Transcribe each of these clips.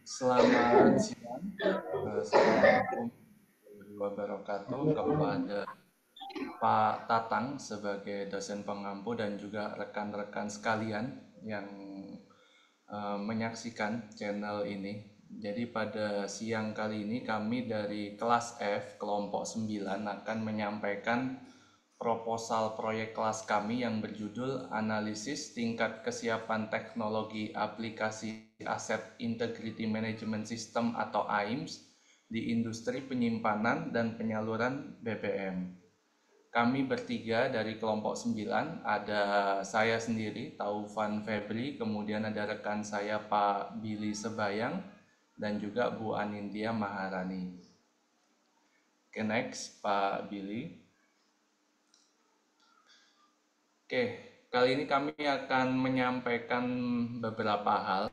Selamat siang. Assalamualaikum warahmatullahi wabarakatuh kepada Pak Tatang sebagai dosen pengampu dan juga rekan-rekan sekalian yang menyaksikan channel ini. Jadi pada siang kali ini kami dari kelas F kelompok 9 akan menyampaikan proposal proyek kelas kami yang berjudul Analisis Tingkat Kesiapan Teknologi Aplikasi Aset Integrity Management System atau AIMS di industri penyimpanan dan penyaluran BBM. Kami bertiga dari kelompok 9, ada saya sendiri, Taufan Febri, kemudian ada rekan saya Pak Billy Sebayang, dan juga Bu Anindya Maharani. Oke, next, Pak Billy. Oke, kali ini kami akan menyampaikan beberapa hal,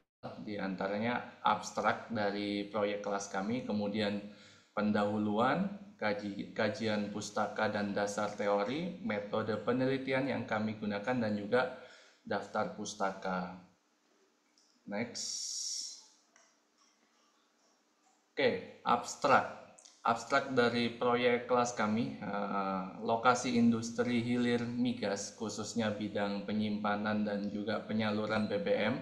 di antaranya abstrak dari proyek kelas kami, kemudian pendahuluan, kajian pustaka dan dasar teori, metode penelitian yang kami gunakan, dan juga daftar pustaka. Next. Oke, abstrak. Abstrak dari proyek kelas kami, lokasi industri hilir migas, khususnya bidang penyimpanan dan juga penyaluran BBM,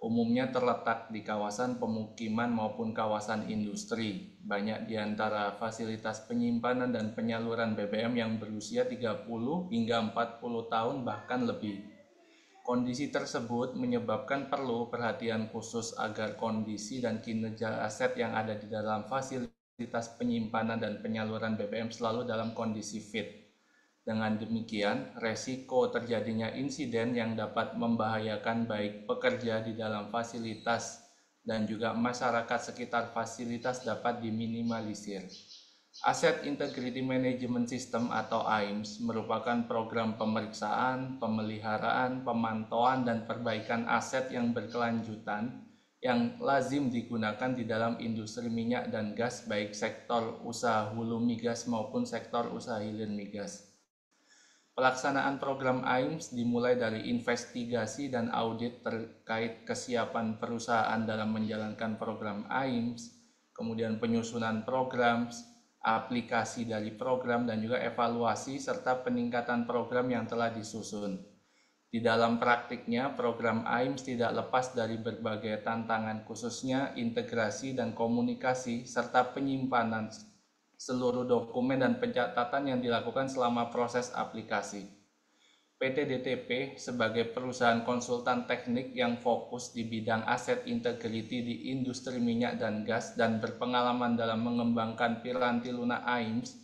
umumnya terletak di kawasan pemukiman maupun kawasan industri. Banyak di antara fasilitas penyimpanan dan penyaluran BBM yang berusia 30 hingga 40 tahun bahkan lebih. Kondisi tersebut menyebabkan perlu perhatian khusus agar kondisi dan kinerja aset yang ada di dalam fasilitas penyimpanan dan penyaluran BBM selalu dalam kondisi fit. Dengan demikian, resiko terjadinya insiden yang dapat membahayakan baik pekerja di dalam fasilitas dan juga masyarakat sekitar fasilitas dapat diminimalisir. Asset Integrity Management System atau AIMS merupakan program pemeriksaan, pemeliharaan, pemantauan, dan perbaikan aset yang berkelanjutan yang lazim digunakan di dalam industri minyak dan gas baik sektor usaha hulu migas maupun sektor usaha hilir migas. Pelaksanaan program AIMS dimulai dari investigasi dan audit terkait kesiapan perusahaan dalam menjalankan program AIMS, kemudian penyusunan program, aplikasi dari program, dan juga evaluasi serta peningkatan program yang telah disusun. Di dalam praktiknya, program AIMS tidak lepas dari berbagai tantangan, khususnya integrasi dan komunikasi serta penyimpanan seluruh dokumen dan pencatatan yang dilakukan selama proses aplikasi. PT DTP sebagai perusahaan konsultan teknik yang fokus di bidang aset integrity di industri minyak dan gas dan berpengalaman dalam mengembangkan piranti lunak AIMS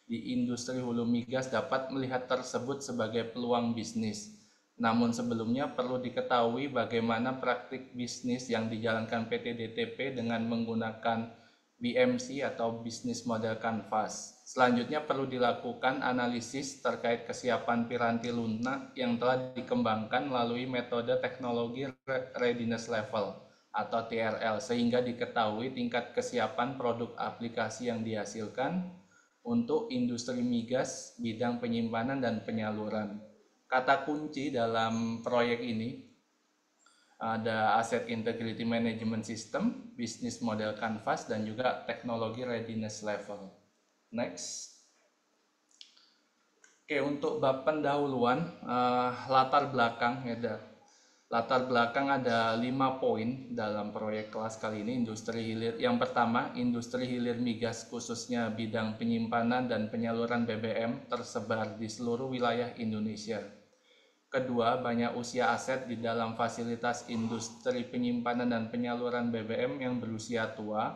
di industri hulu migas dapat melihat tersebut sebagai peluang bisnis. Namun sebelumnya perlu diketahui bagaimana praktik bisnis yang dijalankan PT DTP dengan menggunakan BMC atau Business Model Canvas. Selanjutnya perlu dilakukan analisis terkait kesiapan piranti lunak yang telah dikembangkan melalui metode teknologi readiness level atau TRL sehingga diketahui tingkat kesiapan produk aplikasi yang dihasilkan untuk industri migas, bidang penyimpanan dan penyaluran. Kata kunci dalam proyek ini ada Asset Integrity Management System, Business Model Canvas, dan juga Teknologi Readiness Level. Next. Oke, untuk bab pendahuluan, latar belakang ada. Latar belakang ada 5 poin dalam proyek kelas kali ini, industri hilir. Yang pertama, industri hilir migas khususnya bidang penyimpanan dan penyaluran BBM tersebar di seluruh wilayah Indonesia. Kedua, banyak usia aset di dalam fasilitas industri penyimpanan dan penyaluran BBM yang berusia tua.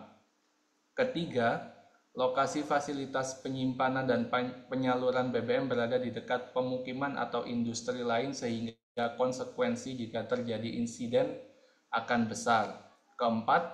Ketiga, lokasi fasilitas penyimpanan dan penyaluran BBM berada di dekat pemukiman atau industri lain sehingga konsekuensi jika terjadi insiden akan besar. Keempat,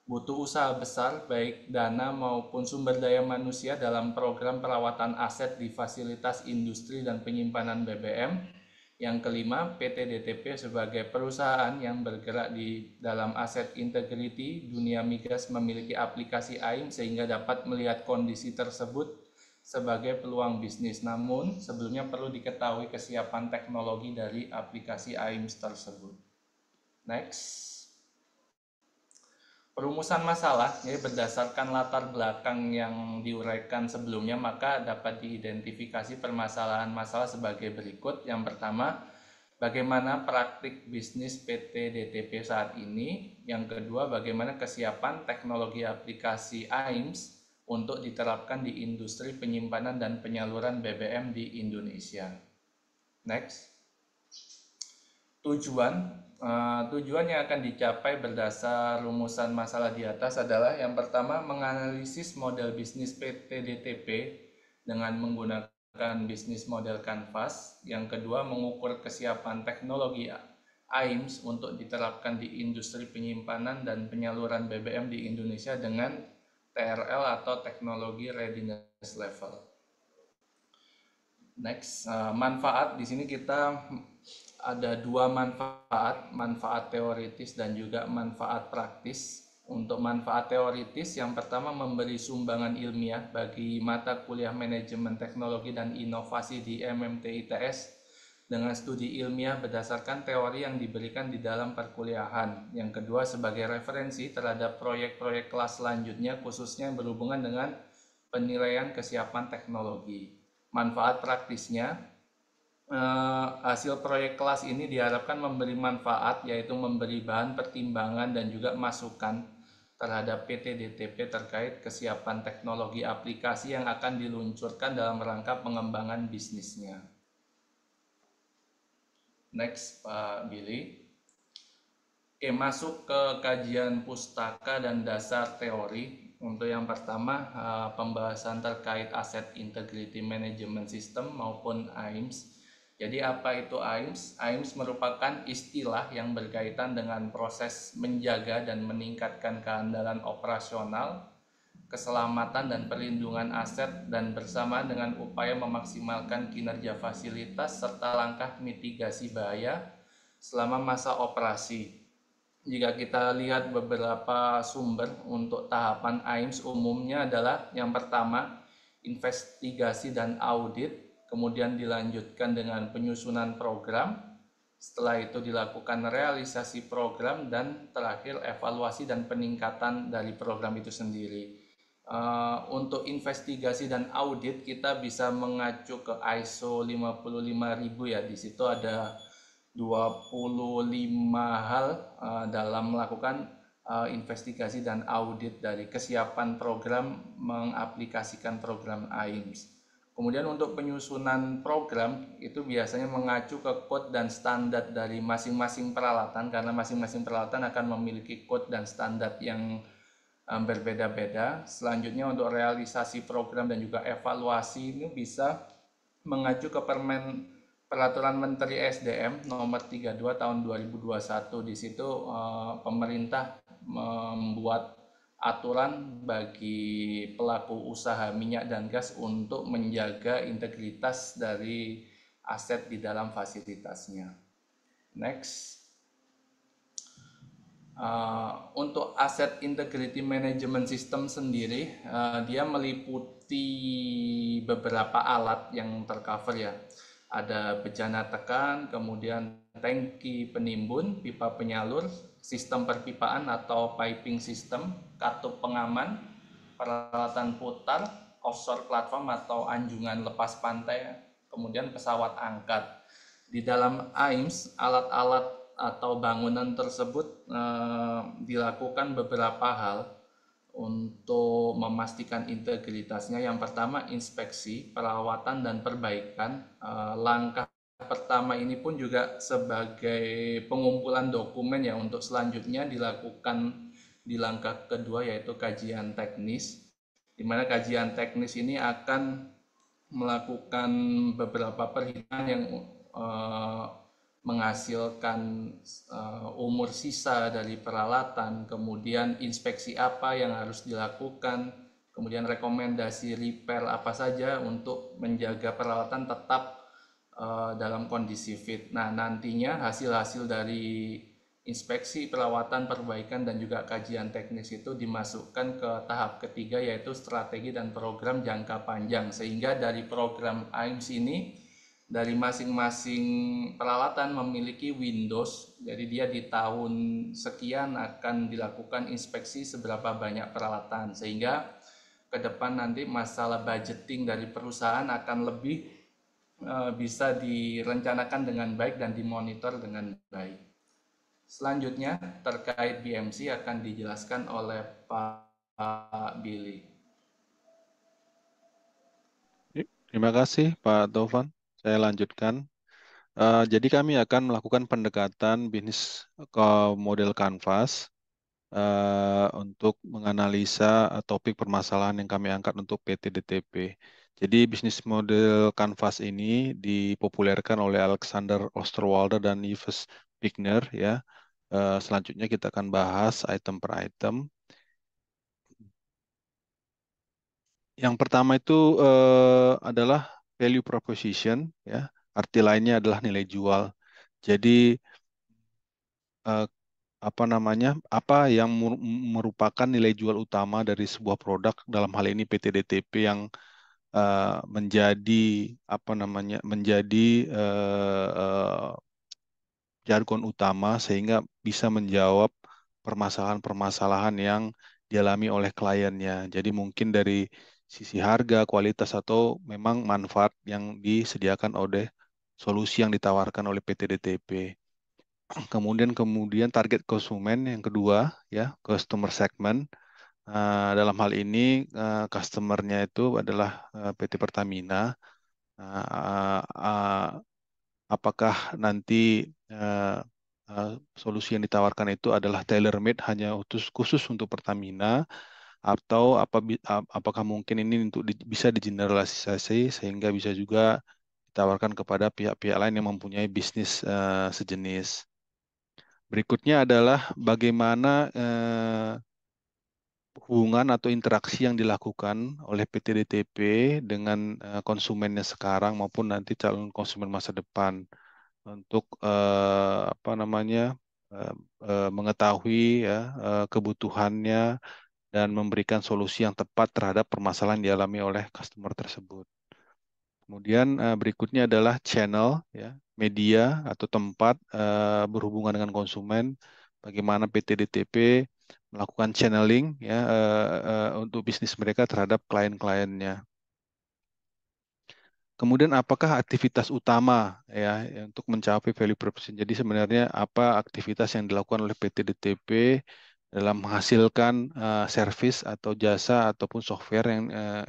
butuh usaha besar baik dana maupun sumber daya manusia dalam program perawatan aset di fasilitas industri dan penyimpanan BBM. Yang kelima, PT DTP sebagai perusahaan yang bergerak di dalam aset integrity dunia migas memiliki aplikasi AIMS sehingga dapat melihat kondisi tersebut sebagai peluang bisnis. Namun, sebelumnya perlu diketahui kesiapan teknologi dari aplikasi AIMS tersebut. Next. Perumusan masalah, jadi berdasarkan latar belakang yang diuraikan sebelumnya, maka dapat diidentifikasi permasalahan masalah sebagai berikut. Yang pertama, bagaimana praktik bisnis PT DTP saat ini. Yang kedua, bagaimana kesiapan teknologi aplikasi AIMS untuk diterapkan di industri penyimpanan dan penyaluran BBM di Indonesia. Next. Tujuan yang akan dicapai berdasar rumusan masalah di atas adalah yang pertama, menganalisis model bisnis PT DTP dengan menggunakan bisnis model Canvas. Yang kedua, mengukur kesiapan teknologi AIMS untuk diterapkan di industri penyimpanan dan penyaluran BBM di Indonesia dengan TRL atau Teknologi Readiness Level. Next, manfaat. Di sini kita ada dua manfaat teoritis dan juga manfaat praktis. Untuk manfaat teoritis, yang pertama memberi sumbangan ilmiah bagi mata kuliah manajemen teknologi dan inovasi di MMT ITS dengan studi ilmiah berdasarkan teori yang diberikan di dalam perkuliahan. Yang kedua, sebagai referensi terhadap proyek-proyek kelas selanjutnya, khususnya yang berhubungan dengan penilaian kesiapan teknologi. Manfaat praktisnya, hasil proyek kelas ini diharapkan memberi manfaat, yaitu memberi bahan pertimbangan dan juga masukan terhadap PT DTP terkait kesiapan teknologi aplikasi yang akan diluncurkan dalam rangka pengembangan bisnisnya. Next, Pak Billy. Oke, masuk ke kajian pustaka dan dasar teori. Untuk yang pertama, pembahasan terkait Asset Integrity Management System maupun AIMS. Jadi apa itu AIMS? AIMS merupakan istilah yang berkaitan dengan proses menjaga dan meningkatkan keandalan operasional, keselamatan dan perlindungan aset, dan bersamaan dengan upaya memaksimalkan kinerja fasilitas serta langkah mitigasi bahaya selama masa operasi. Jika kita lihat beberapa sumber untuk tahapan AIMS umumnya adalah yang pertama, investigasi dan audit, kemudian dilanjutkan dengan penyusunan program, setelah itu dilakukan realisasi program, dan terakhir evaluasi dan peningkatan dari program itu sendiri. Untuk investigasi dan audit kita bisa mengacu ke ISO 55000 ya. Di situ ada 25 hal dalam melakukan investigasi dan audit dari kesiapan program mengaplikasikan program AIMS. Kemudian untuk penyusunan program itu biasanya mengacu ke kode dan standar dari masing-masing peralatan, karena masing-masing peralatan akan memiliki kode dan standar yang berbeda-beda. Selanjutnya untuk realisasi program dan juga evaluasi ini bisa mengacu ke Peraturan Menteri SDM nomor 32 tahun 2021. Di situ pemerintah membuat aturan bagi pelaku usaha minyak dan gas untuk menjaga integritas dari aset di dalam fasilitasnya. Next. Untuk Asset Integrity Management System sendiri, dia meliputi beberapa alat yang tercover ya. Ada bejana tekan, kemudian tangki penimbun, pipa penyalur, sistem perpipaan atau piping system, katup pengaman, peralatan putar, offshore platform atau anjungan lepas pantai, kemudian pesawat angkat. Di dalam AIMS, alat-alat atau bangunan tersebut dilakukan beberapa hal untuk memastikan integritasnya. Yang pertama, inspeksi, perawatan, dan perbaikan. Langkah pertama ini pun juga sebagai pengumpulan dokumen ya, untuk selanjutnya dilakukan di langkah kedua, yaitu kajian teknis, di mana kajian teknis ini akan melakukan beberapa perhitungan yang menghasilkan umur sisa dari peralatan, kemudian inspeksi apa yang harus dilakukan, kemudian rekomendasi repair apa saja untuk menjaga peralatan tetap dalam kondisi fit. Nah, nantinya hasil-hasil dari inspeksi, perawatan, perbaikan, dan juga kajian teknis itu dimasukkan ke tahap ketiga, yaitu strategi dan program jangka panjang. Sehingga dari program AIMS ini dari masing-masing peralatan memiliki Windows. Jadi dia di tahun sekian akan dilakukan inspeksi seberapa banyak peralatan, sehingga ke depan nanti masalah budgeting dari perusahaan akan lebih bisa direncanakan dengan baik dan dimonitor dengan baik. Selanjutnya terkait BMC akan dijelaskan oleh Pak Billy. Terima kasih Pak Taufan. Saya lanjutkan. Jadi kami akan melakukan pendekatan bisnis ke model Canvas untuk menganalisa topik permasalahan yang kami angkat untuk PT DTP. Jadi bisnis model Canvas ini dipopulerkan oleh Alexander Osterwalder dan Yves Wigner ya. Selanjutnya kita akan bahas item per item. Yang pertama itu adalah value proposition ya. Arti lainnya adalah nilai jual. Jadi eh, apa namanya? Apa yang merupakan nilai jual utama dari sebuah produk dalam hal ini PT DTP yang menjadi apa namanya? Menjadi jargon utama sehingga bisa menjawab permasalahan-permasalahan yang dialami oleh kliennya. Jadi mungkin dari sisi harga, kualitas, atau memang manfaat yang disediakan oleh solusi yang ditawarkan oleh PT DTP. Kemudian target konsumen yang kedua ya, customer segment. Dalam hal ini customernya itu adalah PT Pertamina. Uh, uh, Apakah nanti uh, solusi yang ditawarkan itu adalah tailor-made hanya khusus untuk Pertamina atau apakah mungkin ini untuk bisa digeneralisasi sehingga bisa juga ditawarkan kepada pihak-pihak lain yang mempunyai bisnis sejenis. Berikutnya adalah bagaimana hubungan atau interaksi yang dilakukan oleh PT DTP dengan konsumennya sekarang maupun nanti calon konsumen masa depan untuk apa namanya eh, mengetahui ya kebutuhannya dan memberikan solusi yang tepat terhadap permasalahan yang dialami oleh customer tersebut. Kemudian berikutnya adalah channel ya, media atau tempat berhubungan dengan konsumen. Bagaimana PT DTP melakukan channeling ya untuk bisnis mereka terhadap klien-kliennya. Kemudian apakah aktivitas utama ya untuk mencapai value proposition? Jadi sebenarnya apa aktivitas yang dilakukan oleh PT DTP dalam menghasilkan service atau jasa ataupun software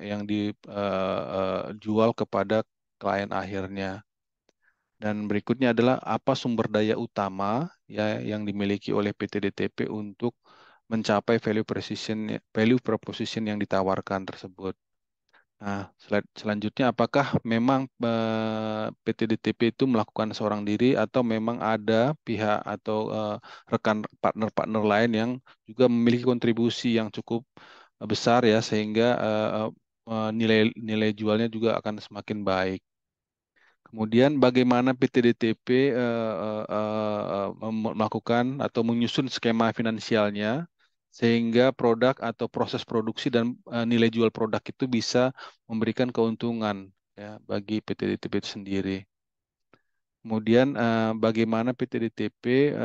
yang dijual kepada klien akhirnya. Dan berikutnya adalah apa sumber daya utama ya yang dimiliki oleh PT DTP untuk mencapai value proposition yang ditawarkan tersebut. Nah, selanjutnya apakah memang PT DTP itu melakukan seorang diri atau memang ada pihak atau rekan partner-partner lain yang juga memiliki kontribusi yang cukup besar ya sehingga nilai nilai jualnya juga akan semakin baik. Kemudian bagaimana PT DTP melakukan atau menyusun skema finansialnya sehingga produk atau proses produksi dan nilai jual produk itu bisa memberikan keuntungan ya bagi PT DTP itu sendiri. Kemudian bagaimana PT DTP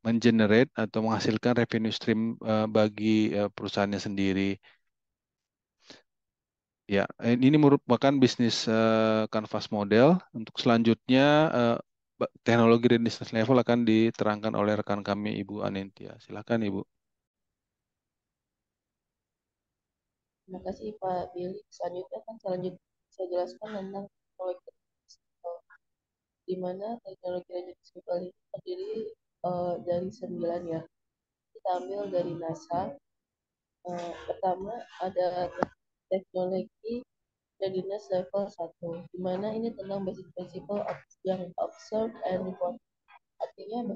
mengenerate atau menghasilkan revenue stream bagi perusahaannya sendiri. Ya, ini merupakan bisnis canvas model. Untuk selanjutnya teknologi dan business level akan diterangkan oleh rekan kami Ibu Anentia. Silakan Ibu. Terima kasih Pak Billy. Selanjutnya kan saya jelaskan tentang teknologi digital, di mana teknologi digital ini terdiri dari 9 ya. Kita ambil dari NASA. Pertama ada teknologi readiness level 1, di mana ini tentang basic principle yang observe and report. Artinya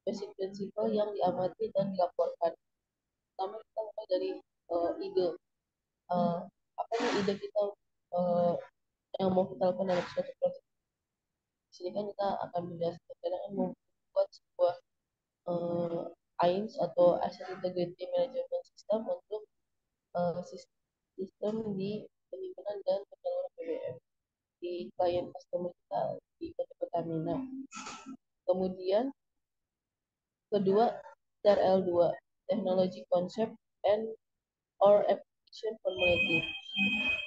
basic principle yang diamati dan dilaporkan. Pertama kita mulai dari ide. Uh, apa nih ide kita uh, yang mau kita lakukan dalam suatu project. Di sini kan kita akan menjelaskan kadang membuat sebuah uh, AIMS atau Asset Integrity Management System untuk sistem di penyimpanan dan penyaluran BBM. di klien customer kita di PT Pertamina. Kemudian kedua, TRL2, Technology Concept and or Application Formulating.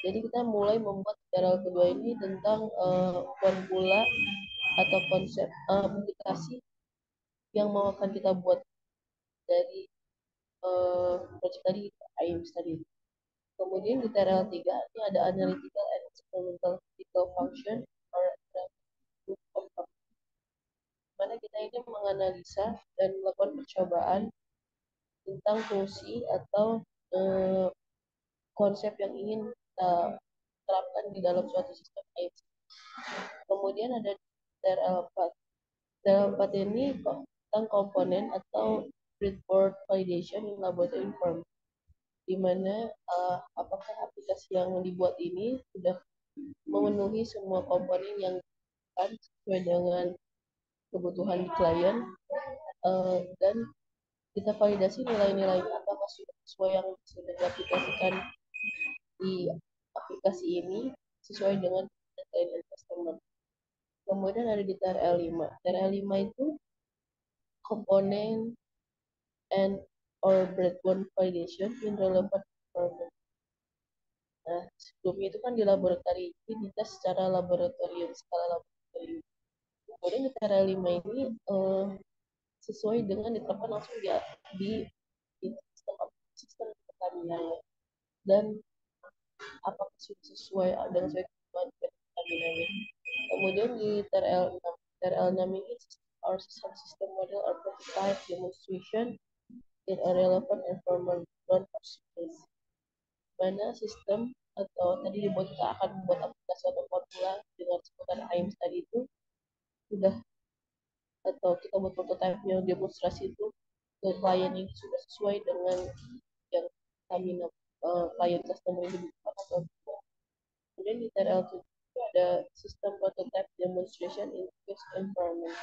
Jadi kita mulai membuat TRL kedua ini tentang formula atau konsep aplikasi yang mau akan kita buat dari project tadi, AIMS tadi. Kemudian di TRL 3 ini ada Analytical and Experimental Critical Function or proof of concept, mana kita ini menganalisa dan melakukan percobaan tentang fungsi atau konsep yang ingin kita terapkan di dalam suatu sistem AIMS. Kemudian ada TRL 4. TRL 4 ini tentang komponen atau breadboard validation in laboratory environment, di mana apakah aplikasi yang dibuat ini sudah memenuhi semua komponen yang kan sesuai dengan kebutuhan di klien, dan kita validasi nilai-nilai apakah sudah sesuai yang sudah diaplikasikan di aplikasi ini sesuai dengan klien dan customer. Kemudian ada di TRL 5. TRL 5 itu komponen and or breadboard validation in relevant environment. Nah, sebelumnya itu kan di laboratorium, ini dites secara laboratorium, skala laboratorium. Kemudian di TRL 5 ini sesuai dengan diterapkan langsung di sistem pertanian, dan apakah sudah sesuai dengan kebutuhan pertanian. Kemudian di TRL 6, TRL 6 ini our system model or prototype demonstration in a relevant environment or space, mana sistem atau tadi dibuat kita akan membuat aplikasi atau formula dengan sebutan AIMS tadi itu sudah, atau kita buat prototipe-nya demonstrasi itu ke klien ini sudah sesuai dengan yang kami klien customer ini butuhkan atau tidak. Kemudian di TRL 7 ada sistem prototype demonstration in fixed environment.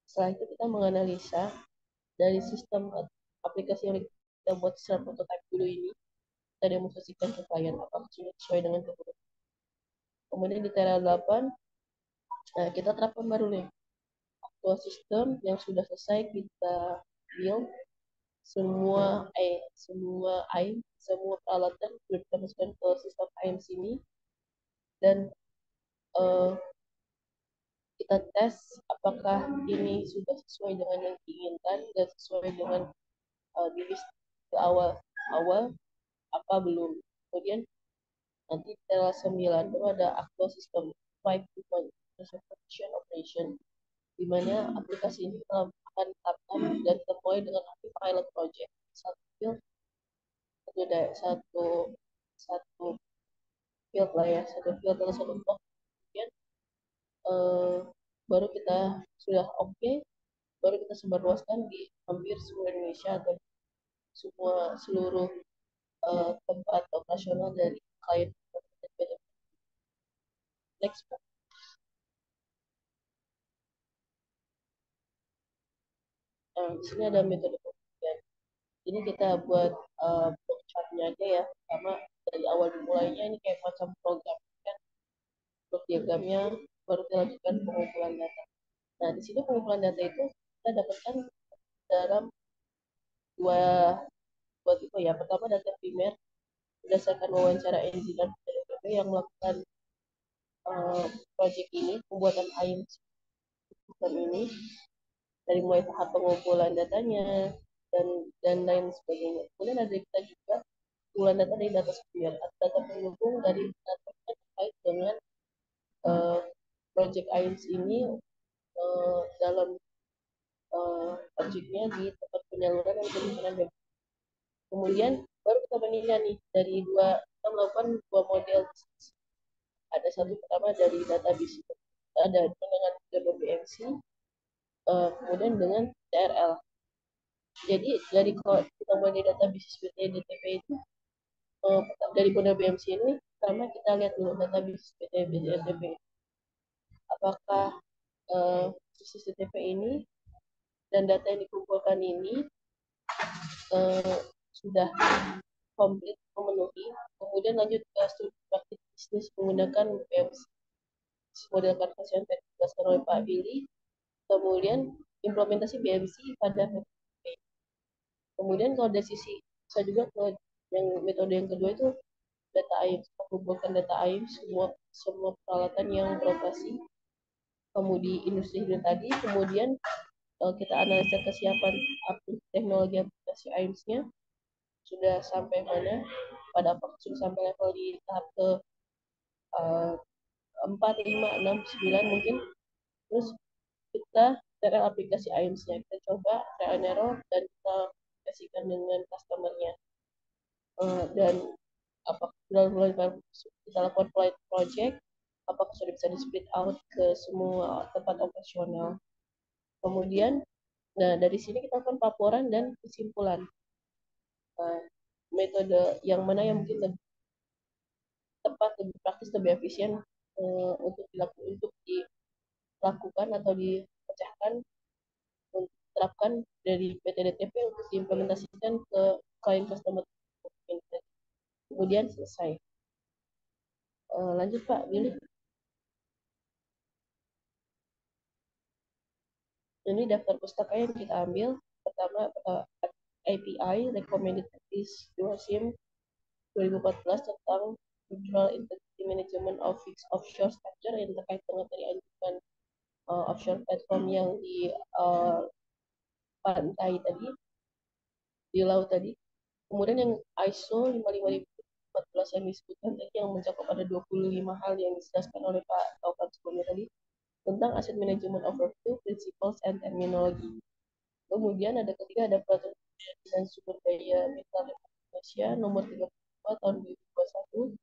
Setelah itu kita menganalisa dari sistem aplikasi yang kita buat secara prototype dulu ini, kita demonstrasikan ke klien apakah sudah sesuai dengan kebutuhan. Kemudian di TRL 8, nah kita terapkan baru nih aktual sistem yang sudah selesai kita build, semua AIM, semua peralatan sudah kita masukkan ke sistem AIM sini, dan kita tes apakah ini sudah sesuai dengan yang diinginkan dan sesuai dengan di list ke awal apa belum. Kemudian nanti TRL 9 itu ada aktual sistem 5.2 Reservation Operation, di mana aplikasi ini akan ditapkan dan kita mulai dengan pilot project satu field satu field lah ya, satu field atau satu blok. Kemudian baru kita sudah oke, baru kita sebarluaskan di hampir seluruh Indonesia atau seluruh tempat operasional dari klien. Next. Nah, di sini ada metode pembuktian. Ini kita buat block chart-nya aja ya, sama dari awal dimulainya ini kayak macam program kan, block diagramnya, baru kita lanjutkan pengumpulan data. Nah, di sini pengumpulan data itu kita dapatkan dalam dua tipe ya. Pertama data primer berdasarkan wawancara engineer PDTP yang melakukan project ini, pembuatan AIM sistem ini, dari mulai tahap pengumpulan datanya dan lain sebagainya. Kemudian ada kita juga pengumpulan data dari data sekunder, data pendukung dari data terkait dengan project AIMS ini dalam objeknya di tempat penyaluran dan penyimpanan data. Kemudian baru kita bandingkan nih dari kita melakukan dua model. Ada satu pertama dari database, ada dengan BMC, kemudian dengan TRL. Jadi dari kalau kita mulai database PTDTP itu dari kode BMC ini, pertama kita lihat dulu database PTDTP apakah CCTV ini dan data yang dikumpulkan ini sudah komplit memenuhi. Kemudian lanjut ke studi praktik bisnis menggunakan BMC. model kanvas yang tadi dijelaskan oleh Pak Billy, kemudian implementasi BMC pada PTDTP. Kemudian kalau dari sisi saya juga ke yang metode yang kedua itu data AIM, mengumpulkan data AIM semua peralatan yang beroperasi kemudi industri hilir tadi, kemudian kita analisa kesiapan teknologi aplikasi AIMS-nya sudah sampai mana, pada apakah sudah sampai level di tahap ke 4, 5, 6, 9 mungkin. Terus kita trial aplikasi AIMS-nya, kita coba trial and error dan kita aplikasikan dengan customer-nya. Dan apakah kita lakukan pilot project, apakah sudah bisa di split out ke semua tempat operasional. Kemudian, nah dari sini kita lakukan laporan dan kesimpulan. Metode yang mana yang mungkin lebih tepat, lebih praktis, lebih efisien untuk dilakukan atau dipecahkan untuk diterapkan dari PTDTP untuk diimplementasikan ke klien customer. Kemudian selesai. Lanjut Pak Billy. Ini daftar pustaka yang kita ambil. Pertama API Recommended Practice 2 SIM 2014 tentang Control Integrity Management of Fixed Offshore Structure yang terkait dengan tadi anjuran offshore platform yang di pantai tadi, di laut tadi. Kemudian yang ISO 55014 yang disebutkan tadi yang mencakup ada 25 hal yang dijelaskan oleh Pak Taufan sebelumnya tadi tentang Asset Management Overview, Principles and Terminology. Kemudian ada ketiga, ada peraturan dan sumber daya mineral Indonesia nomor 32 tahun 2021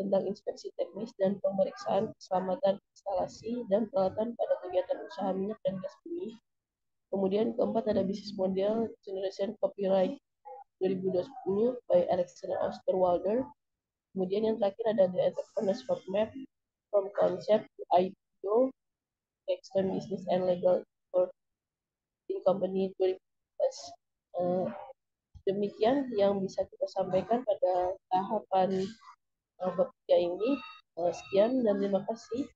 tentang inspeksi teknis dan pemeriksaan keselamatan instalasi dan peralatan pada kegiatan usaha minyak dan gas bumi. Kemudian keempat ada bisnis model Generation Copyright 2020 by Alexander Osterwalder. Kemudian yang terakhir ada The Entrepreneur's Roadmap from Concept to IPO, External Business and Legal in Company 2015. Demikian yang bisa kita sampaikan pada tahapan bekerja ini. Sekian dan terima kasih.